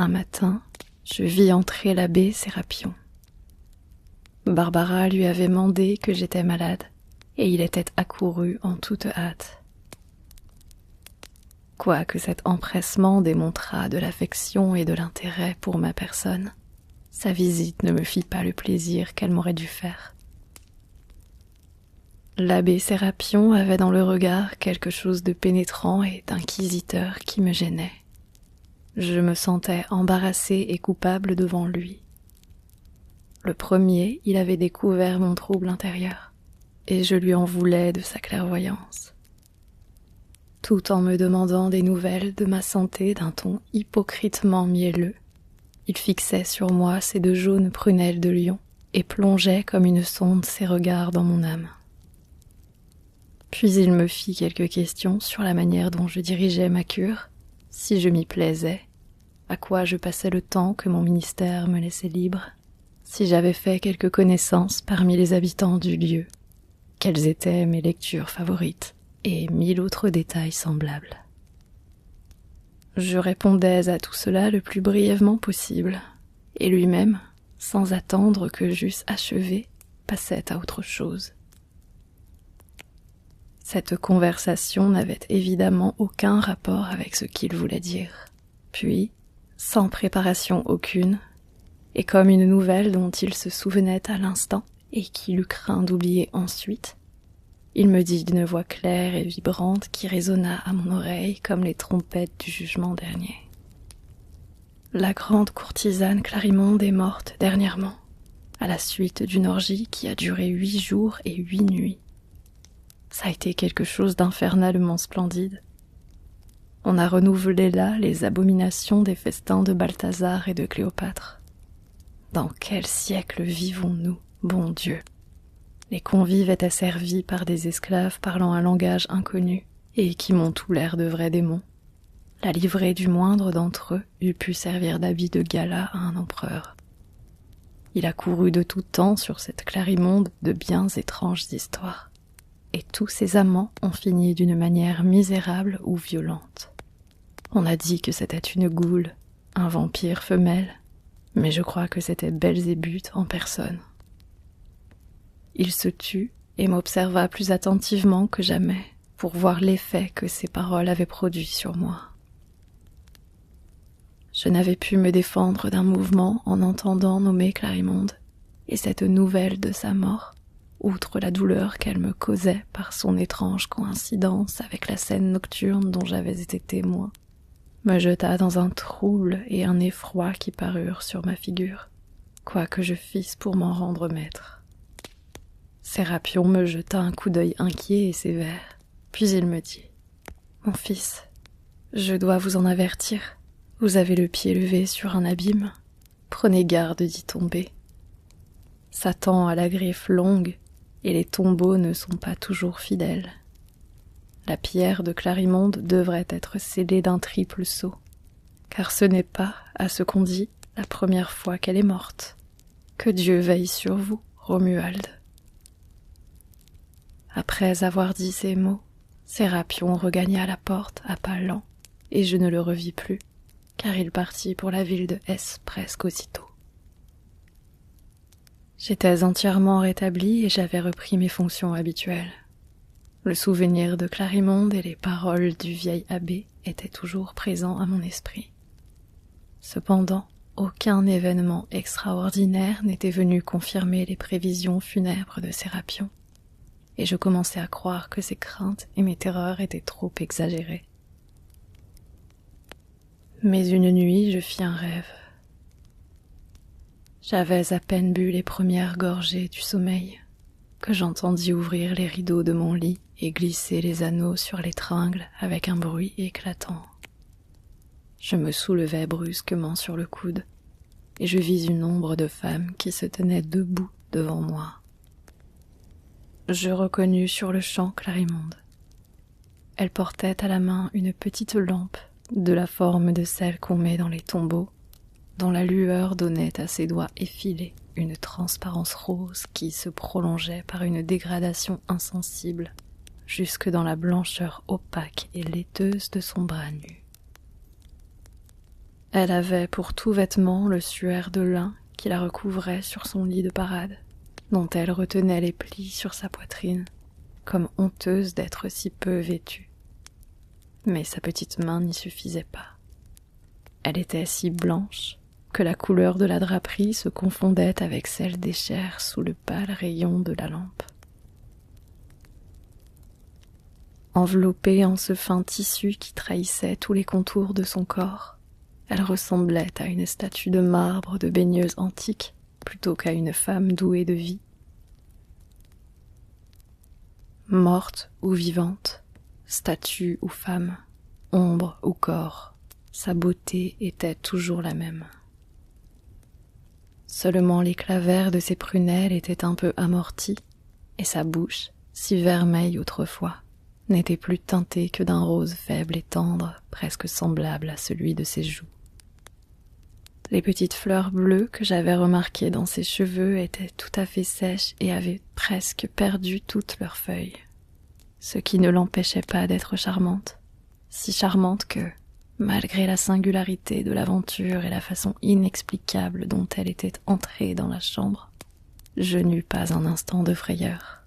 Un matin, je vis entrer l'abbé Sérapion. Barbara lui avait mandé que j'étais malade, et il était accouru en toute hâte. Quoique cet empressement démontrât de l'affection et de l'intérêt pour ma personne, sa visite ne me fit pas le plaisir qu'elle m'aurait dû faire. L'abbé Sérapion avait dans le regard quelque chose de pénétrant et d'inquisiteur qui me gênait. Je me sentais embarrassée et coupable devant lui. Le premier, il avait découvert mon trouble intérieur, et je lui en voulais de sa clairvoyance. Tout en me demandant des nouvelles de ma santé d'un ton hypocritement mielleux, il fixait sur moi ses 2 jaunes prunelles de lion et plongeait comme une sonde ses regards dans mon âme. Puis il me fit quelques questions sur la manière dont je dirigeais ma cure, si je m'y plaisais, à quoi je passais le temps que mon ministère me laissait libre, si j'avais fait quelques connaissances parmi les habitants du lieu, quelles étaient mes lectures favorites, et 1000 autres détails semblables. Je répondais à tout cela le plus brièvement possible, et lui-même, sans attendre que j'eusse achevé, passait à autre chose. Cette conversation n'avait évidemment aucun rapport avec ce qu'il voulait dire. Puis, sans préparation aucune, et comme une nouvelle dont il se souvenait à l'instant et qu'il eut craint d'oublier ensuite, il me dit d'une voix claire et vibrante qui résonna à mon oreille comme les trompettes du jugement dernier. La grande courtisane Clarimonde est morte dernièrement, à la suite d'une orgie qui a duré 8 jours et 8 nuits. Ça a été quelque chose d'infernalement splendide. On a renouvelé là les abominations des festins de Balthazar et de Cléopâtre. Dans quel siècle vivons-nous, bon Dieu? Les convives étaient servis par des esclaves parlant un langage inconnu et qui m'ont tout l'air de vrais démons. La livrée du moindre d'entre eux eût pu servir d'habit de gala à un empereur. Il a couru de tout temps sur cette Clarimonde de bien étranges histoires, et tous ses amants ont fini d'une manière misérable ou violente. On a dit que c'était une goule, un vampire femelle, mais je crois que c'était Belzébuth en personne. Il se tut et m'observa plus attentivement que jamais pour voir l'effet que ces paroles avaient produit sur moi. Je n'avais pu me défendre d'un mouvement en entendant nommer Clarimonde, et cette nouvelle de sa mort, outre la douleur qu'elle me causait par son étrange coïncidence avec la scène nocturne dont j'avais été témoin, me jeta dans un trouble et un effroi qui parurent sur ma figure, quoi que je fisse pour m'en rendre maître. Sérapion me jeta un coup d'œil inquiet et sévère, puis il me dit « Mon fils, je dois vous en avertir, vous avez le pied levé sur un abîme, prenez garde d'y tomber. Satan a la griffe longue, et les tombeaux ne sont pas toujours fidèles. La pierre de Clarimonde devrait être scellée d'un triple sceau, car ce n'est pas, à ce qu'on dit, la première fois qu'elle est morte. Que Dieu veille sur vous, Romuald. » Après avoir dit ces mots, Sérapion regagna la porte à pas lents, et je ne le revis plus, car il partit pour la ville de S presque aussitôt. J'étais entièrement rétablie et j'avais repris mes fonctions habituelles. Le souvenir de Clarimonde et les paroles du vieil abbé étaient toujours présents à mon esprit. Cependant, aucun événement extraordinaire n'était venu confirmer les prévisions funèbres de Sérapion, et je commençais à croire que ses craintes et mes terreurs étaient trop exagérées. Mais une nuit, je fis un rêve. J'avais à peine bu les premières gorgées du sommeil, que j'entendis ouvrir les rideaux de mon lit et glisser les anneaux sur les tringles avec un bruit éclatant. Je me soulevai brusquement sur le coude, et je vis une ombre de femme qui se tenait debout devant moi. Je reconnus sur le champ Clarimonde. Elle portait à la main une petite lampe de la forme de celle qu'on met dans les tombeaux, dont la lueur donnait à ses doigts effilés une transparence rose qui se prolongeait par une dégradation insensible jusque dans la blancheur opaque et laiteuse de son bras nu. Elle avait pour tout vêtement le suaire de lin qui la recouvrait sur son lit de parade, dont elle retenait les plis sur sa poitrine, comme honteuse d'être si peu vêtue. Mais sa petite main n'y suffisait pas. Elle était si blanche que la couleur de la draperie se confondait avec celle des chairs sous le pâle rayon de la lampe. Enveloppée en ce fin tissu qui trahissait tous les contours de son corps, elle ressemblait à une statue de marbre de baigneuse antique plutôt qu'à une femme douée de vie. Morte ou vivante, statue ou femme, ombre ou corps, sa beauté était toujours la même. Seulement l'éclat vert de ses prunelles était un peu amorti, et sa bouche, si vermeille autrefois, n'était plus teintée que d'un rose faible et tendre, presque semblable à celui de ses joues. Les petites fleurs bleues que j'avais remarquées dans ses cheveux étaient tout à fait sèches et avaient presque perdu toutes leurs feuilles, ce qui ne l'empêchait pas d'être charmante, si charmante que, malgré la singularité de l'aventure et la façon inexplicable dont elle était entrée dans la chambre, je n'eus pas un instant de frayeur.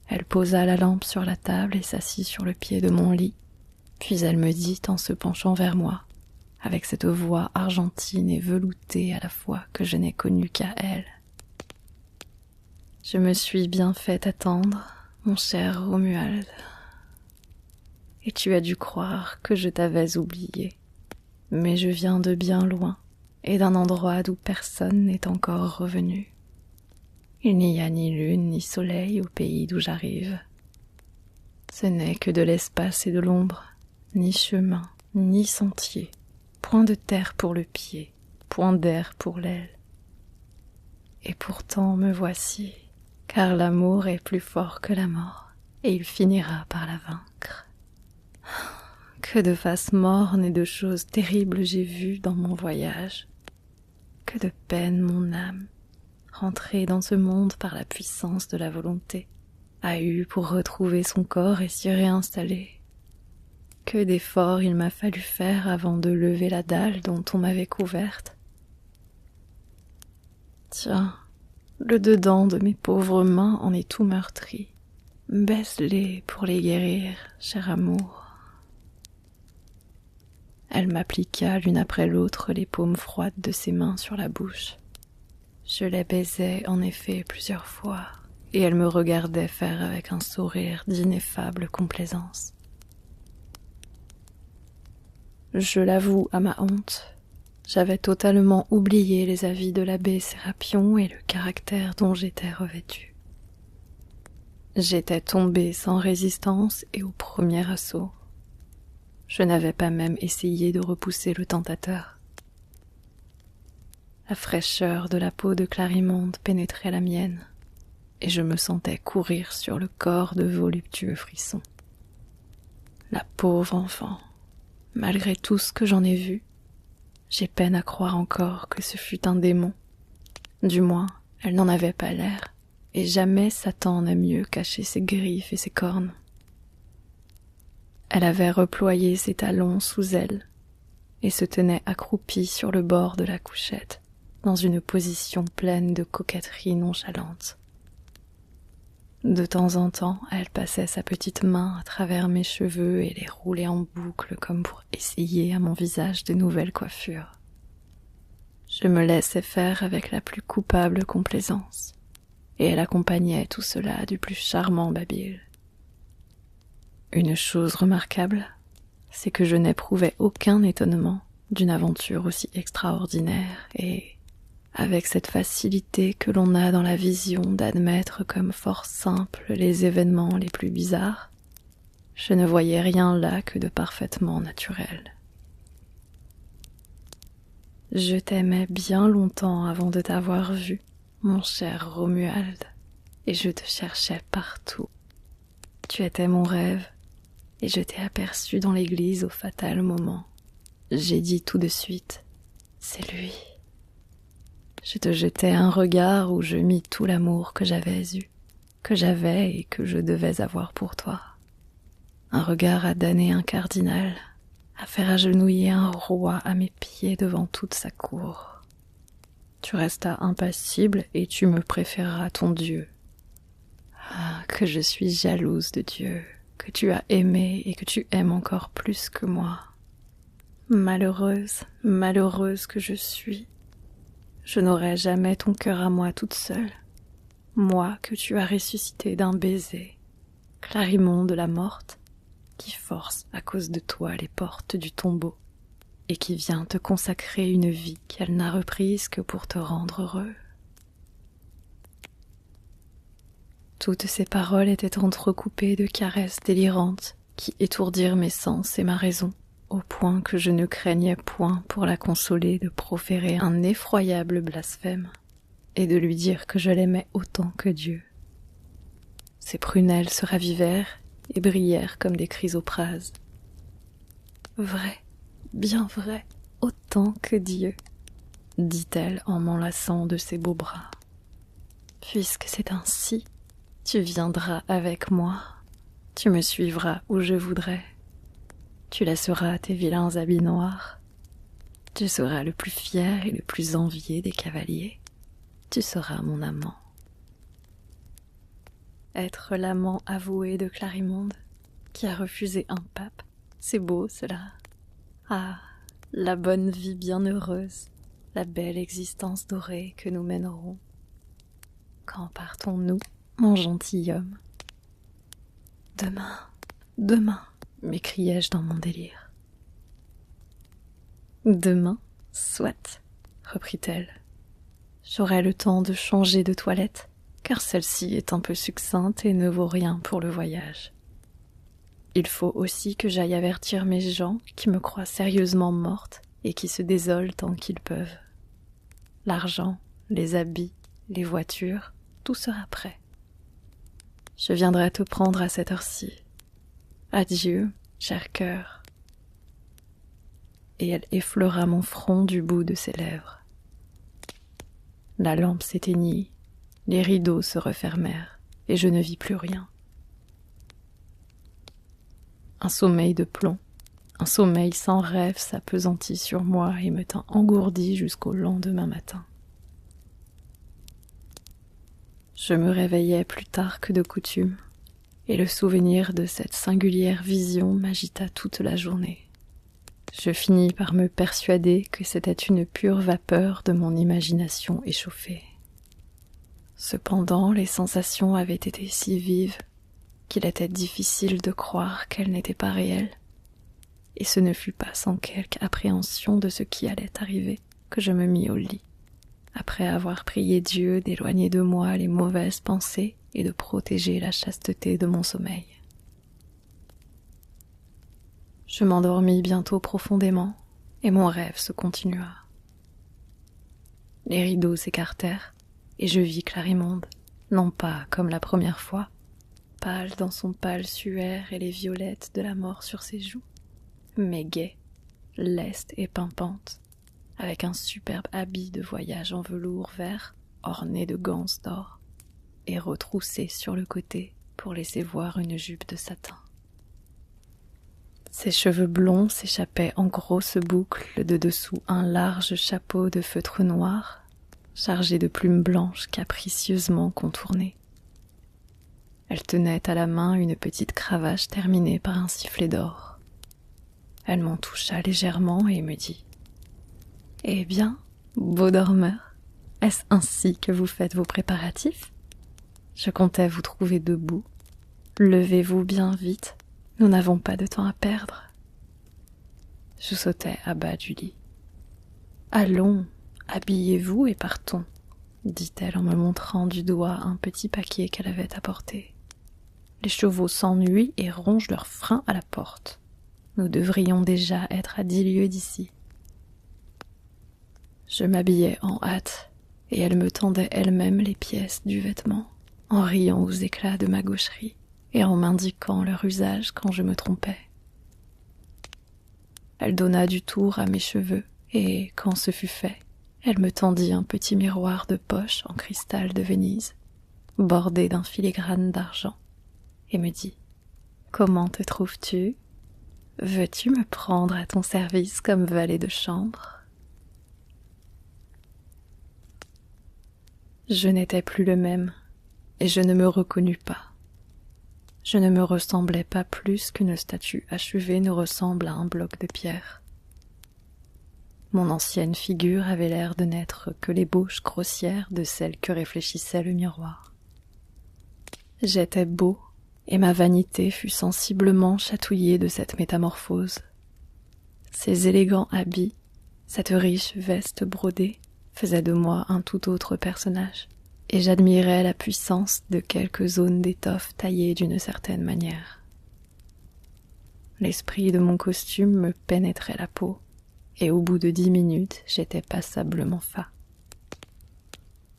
Elle posa la lampe sur la table et s'assit sur le pied de mon lit, puis elle me dit en se penchant vers moi, avec cette voix argentine et veloutée à la fois que je n'ai connue qu'à elle. Je me suis bien fait attendre, mon cher Romuald, et tu as dû croire que je t'avais oublié. Mais je viens de bien loin, et d'un endroit d'où personne n'est encore revenu. Il n'y a ni lune ni soleil au pays d'où j'arrive. Ce n'est que de l'espace et de l'ombre, ni chemin, ni sentier, point de terre pour le pied, point d'air pour l'aile. Et pourtant me voici, car l'amour est plus fort que la mort, et il finira par la vaincre. Que de faces mornes et de choses terribles j'ai vues dans mon voyage. Que de peine mon âme, rentrée dans ce monde par la puissance de la volonté, a eu pour retrouver son corps et s'y réinstaller. Que d'efforts il m'a fallu faire avant de lever la dalle dont on m'avait couverte. Tiens, le dedans de mes pauvres mains en est tout meurtri. Baisse-les pour les guérir, cher amour. Elle m'appliqua l'une après l'autre les paumes froides de ses mains sur la bouche. Je les baisais en effet plusieurs fois, et elle me regardait faire avec un sourire d'ineffable complaisance. Je l'avoue à ma honte, j'avais totalement oublié les avis de l'abbé Sérapion et le caractère dont j'étais revêtue. J'étais tombée sans résistance et au premier assaut. Je n'avais pas même essayé de repousser le tentateur. La fraîcheur de la peau de Clarimonde pénétrait la mienne, et je me sentais courir sur le corps de voluptueux frissons. La pauvre enfant, malgré tout ce que j'en ai vu, j'ai peine à croire encore que ce fût un démon. Du moins, elle n'en avait pas l'air, et jamais Satan n'a mieux caché ses griffes et ses cornes. Elle avait reployé ses talons sous elle, et se tenait accroupie sur le bord de la couchette, dans une position pleine de coquetterie nonchalante. De temps en temps, elle passait sa petite main à travers mes cheveux et les roulait en boucle comme pour essayer à mon visage de nouvelles coiffures. Je me laissais faire avec la plus coupable complaisance, et elle accompagnait tout cela du plus charmant babil. Une chose remarquable, c'est que je n'éprouvais aucun étonnement d'une aventure aussi extraordinaire et, avec cette facilité que l'on a dans la vision d'admettre comme fort simples les événements les plus bizarres, je ne voyais rien là que de parfaitement naturel. Je t'aimais bien longtemps avant de t'avoir vu, mon cher Romuald, et je te cherchais partout. Tu étais mon rêve, et je t'ai aperçu dans l'église au fatal moment. J'ai dit tout de suite, c'est lui. Je te jetai un regard où je mis tout l'amour que j'avais eu, que j'avais et que je devais avoir pour toi. Un regard à damner un cardinal, à faire agenouiller un roi à mes pieds devant toute sa cour. Tu restas impassible et tu me préféreras ton Dieu. Ah, que je suis jalouse de Dieu, que tu as aimé et que tu aimes encore plus que moi. Malheureuse, malheureuse que je suis. Je n'aurai jamais ton cœur à moi toute seule. Moi que tu as ressuscité d'un baiser, Clarimonde la morte, qui force à cause de toi les portes du tombeau, et qui vient te consacrer une vie qu'elle n'a reprise que pour te rendre heureux. Toutes ces paroles étaient entrecoupées de caresses délirantes qui étourdirent mes sens et ma raison, au point que je ne craignais point pour la consoler de proférer un effroyable blasphème et de lui dire que je l'aimais autant que Dieu. Ses prunelles se ravivèrent et brillèrent comme des chrysoprases. Vrai, bien vrai, autant que Dieu, dit-elle en m'enlaçant de ses beaux bras. Puisque c'est ainsi, tu viendras avec moi, tu me suivras où je voudrais. Tu laisseras tes vilains habits noirs. Tu seras le plus fier et le plus envié des cavaliers. Tu seras mon amant. Être l'amant avoué de Clarimonde, qui a refusé un pape, c'est beau cela. Ah, la bonne vie bienheureuse, la belle existence dorée que nous mènerons. Quand partons-nous, mon gentilhomme? Demain, demain, m'écriai-je dans mon délire. Demain, soit, reprit-elle. J'aurai le temps de changer de toilette, car celle-ci est un peu succincte et ne vaut rien pour le voyage. Il faut aussi que j'aille avertir mes gens qui me croient sérieusement morte et qui se désolent tant qu'ils peuvent. L'argent, les habits, les voitures, tout sera prêt. Je viendrai te prendre à cette heure-ci. Adieu, cher cœur. Et elle effleura mon front du bout de ses lèvres. La lampe s'éteignit, les rideaux se refermèrent, et je ne vis plus rien. Un sommeil de plomb, un sommeil sans rêve s'appesantit sur moi et me tint engourdi jusqu'au lendemain matin. Je me réveillai plus tard que de coutume, et le souvenir de cette singulière vision m'agita toute la journée. Je finis par me persuader que c'était une pure vapeur de mon imagination échauffée. Cependant, les sensations avaient été si vives qu'il était difficile de croire qu'elles n'étaient pas réelles, et ce ne fut pas sans quelque appréhension de ce qui allait arriver que je me mis au lit, après avoir prié Dieu d'éloigner de moi les mauvaises pensées et de protéger la chasteté de mon sommeil. Je m'endormis bientôt profondément, et mon rêve se continua. Les rideaux s'écartèrent, et je vis Clarimonde, non pas comme la première fois, pâle dans son pâle suaire et les violettes de la mort sur ses joues, mais gaie, leste et pimpante, avec un superbe habit de voyage en velours vert, orné de ganses d'or, et retroussé sur le côté pour laisser voir une jupe de satin. Ses cheveux blonds s'échappaient en grosses boucles de dessous un large chapeau de feutre noir, chargé de plumes blanches capricieusement contournées. Elle tenait à la main une petite cravache terminée par un sifflet d'or. Elle m'en toucha légèrement et me dit « Eh bien, beau dormeur, est-ce ainsi que vous faites vos préparatifs? Je comptais vous trouver debout. Levez-vous bien vite. Nous n'avons pas de temps à perdre. » Je sautai à bas du lit. « Allons, habillez-vous et partons, » dit-elle en me montrant du doigt un petit paquet qu'elle avait apporté. « Les chevaux s'ennuient et rongent leurs freins à la porte. Nous devrions déjà être à 10 lieues d'ici. » Je m'habillai en hâte, et elle me tendait elle-même les pièces du vêtement, en riant aux éclats de ma gaucherie et en m'indiquant leur usage quand je me trompais. Elle donna du tour à mes cheveux, et, quand ce fut fait, elle me tendit un petit miroir de poche en cristal de Venise, bordé d'un filigrane d'argent, et me dit « Comment te trouves-tu » veux-tu me prendre à ton service comme valet de chambre? Je n'étais plus le même, et je ne me reconnus pas. Je ne me ressemblais pas plus qu'une statue achevée ne ressemble à un bloc de pierre. Mon ancienne figure avait l'air de n'être que l'ébauche grossière de celle que réfléchissait le miroir. J'étais beau, et ma vanité fut sensiblement chatouillée de cette métamorphose. Ces élégants habits, cette riche veste brodée, faisaient de moi un tout autre personnage, et j'admirais la puissance de quelques zones d'étoffe taillées d'une certaine manière. L'esprit de mon costume me pénétrait la peau, et au bout de 10 minutes, j'étais passablement fat.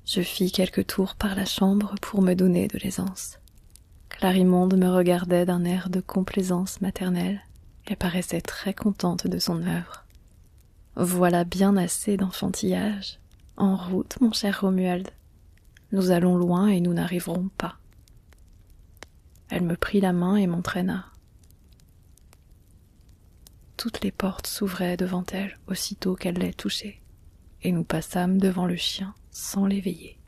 Je fis quelques tours par la chambre pour me donner de l'aisance. Clarimonde me regardait d'un air de complaisance maternelle et paraissait très contente de son œuvre. Voilà bien assez d'enfantillage. En route, mon cher Romuald. Nous allons loin et nous n'arriverons pas. Elle me prit la main et m'entraîna. Toutes les portes s'ouvraient devant elle aussitôt qu'elle les touchait, et nous passâmes devant le chien sans l'éveiller.